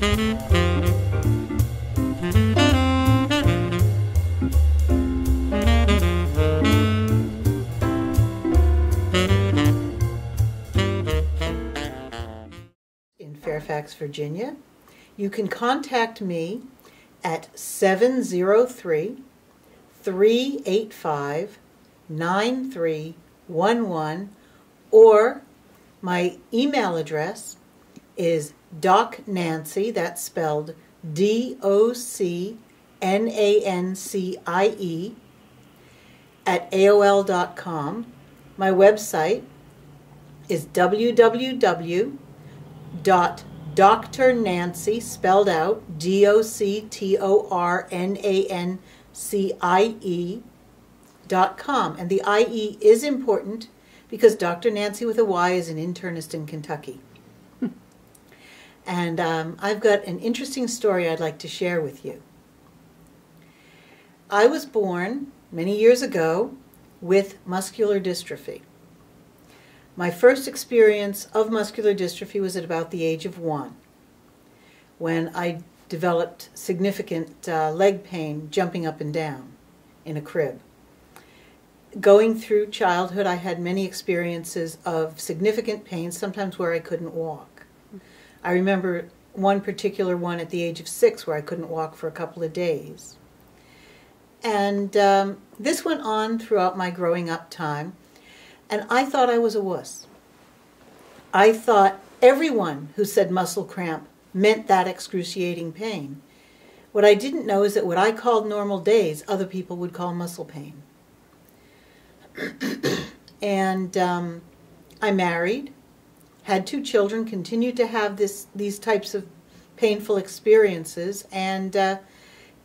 In Fairfax, Virginia. You can contact me at 703-385-9311, or my email address is docnancie, that's spelled DOCNANCIE, at AOL.com. My website is www.drnancie, spelled out DOCTORNANCIE.com. And the IE is important because Dr. Nancie with a Y is an internist in Kentucky. And I've got an interesting story I'd like to share with you. I was born many years ago with muscular dystrophy. My first experience of muscular dystrophy was at about the age of 1, when I developed significant leg pain jumping up and down in a crib. Going through childhood, I had many experiences of significant pain, sometimes where I couldn't walk. I remember one particular one at the age of 6 where I couldn't walk for a couple of days. And this went on throughout my growing up time, and I thought I was a wuss. I thought everyone who said muscle cramp meant that excruciating pain. What I didn't know is that what I called normal days, other people would call muscle pain. And I married, had 2 children, continued to have these types of painful experiences, and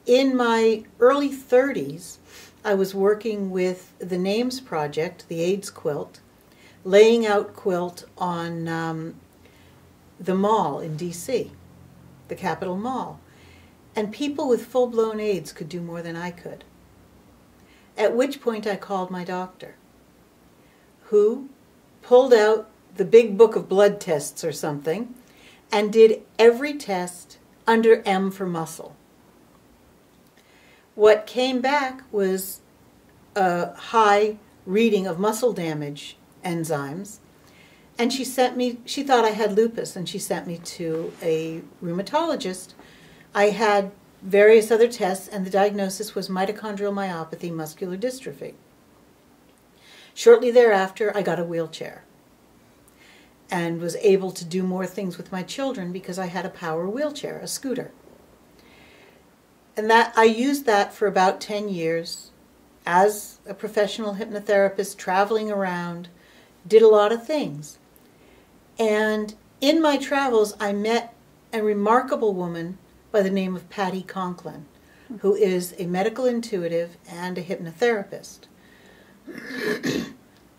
in my early 30s, I was working with the NAMES project, the AIDS quilt, laying out quilt on the mall in D.C., the Capitol Mall. And people with full-blown AIDS could do more than I could. At which point I called my doctor, who pulled out the big book of blood tests or something and did every test under M for muscle. What came back was a high reading of muscle damage enzymes, and she thought I had lupus, and she sent me to a rheumatologist. I had various other tests, and the diagnosis was mitochondrial myopathy, muscular dystrophy. Shortly thereafter, I got a wheelchair and was able to do more things with my children because I had a power wheelchair, a scooter. And I used that for about 10 years as a professional hypnotherapist, traveling around, did a lot of things. And in my travels, I met a remarkable woman by the name of Patty Conklin, who is a medical intuitive and a hypnotherapist.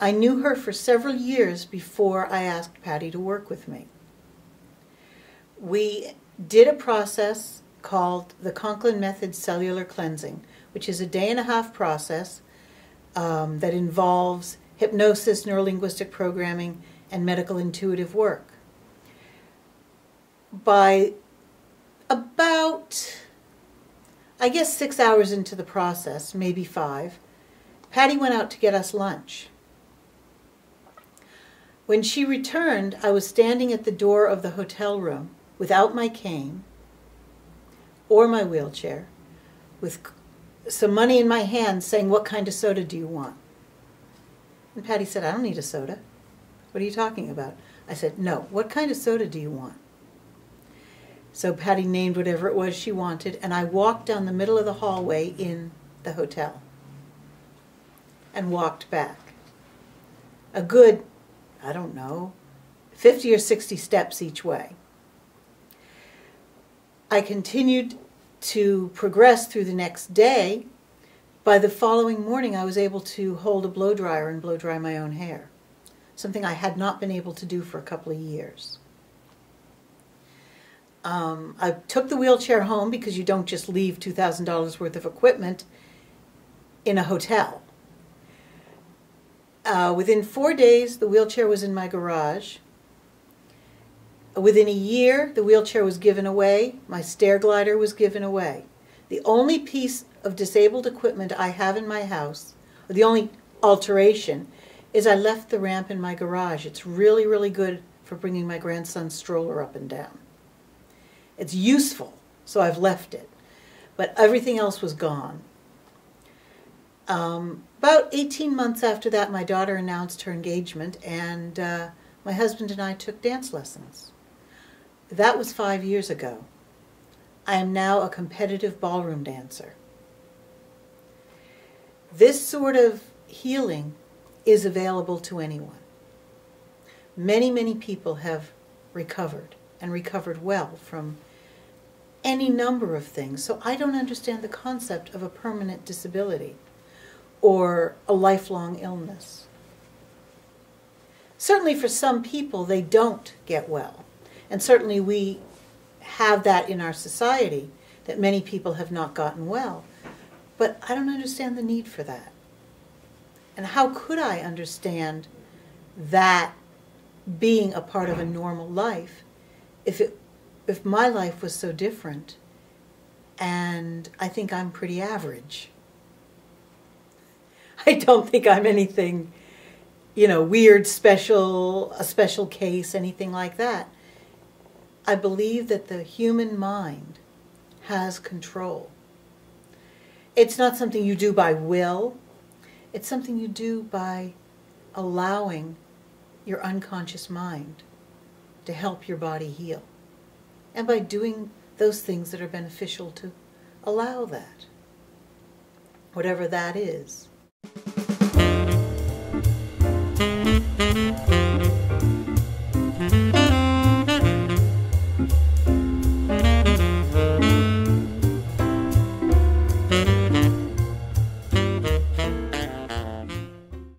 I knew her for several years before I asked Patty to work with me. We did a process called the Conklin Method Cellular Cleansing, which is a day-and-a-half process that involves hypnosis, neurolinguistic programming, and medical intuitive work. By about, I guess, 6 hours into the process, maybe 5, Patty went out to get us lunch. When she returned, I was standing at the door of the hotel room without my cane or my wheelchair, with some money in my hand, saying, "What kind of soda do you want?" And Patty said, "I don't need a soda." "What are you talking about?" I said, "No, what kind of soda do you want?" So Patty named whatever it was she wanted, and I walked down the middle of the hallway in the hotel and walked back. A good, I don't know, 50 or 60 steps each way. I continued to progress through the next day. By the following morning, I was able to hold a blow dryer and blow dry my own hair, something I had not been able to do for a couple of years. I took the wheelchair home because you don't just leave $2,000 worth of equipment in a hotel. Within 4 days, the wheelchair was in my garage. Within a year, the wheelchair was given away. My stair glider was given away. The only piece of disabled equipment I have in my house, or the only alteration, is I left the ramp in my garage. It's really, really good for bringing my grandson's stroller up and down. It's useful, so I've left it. But everything else was gone. About 18 months after that, my daughter announced her engagement, and my husband and I took dance lessons. That was 5 years ago. I am now a competitive ballroom dancer. This sort of healing is available to anyone. Many, many people have recovered, and recovered well, from any number of things. So I don't understand the concept of a permanent disability or a lifelong illness. Certainly for some people, they don't get well. And certainly we have that in our society, that many people have not gotten well. But I don't understand the need for that. And how could I understand that being a part of a normal life if my life was so different, and I think I'm pretty average? I don't think I'm anything, weird, special, a special case, anything like that. I believe that the human mind has control. It's not something you do by will. It's something you do by allowing your unconscious mind to help your body heal. And by doing those things that are beneficial to allow that, whatever that is.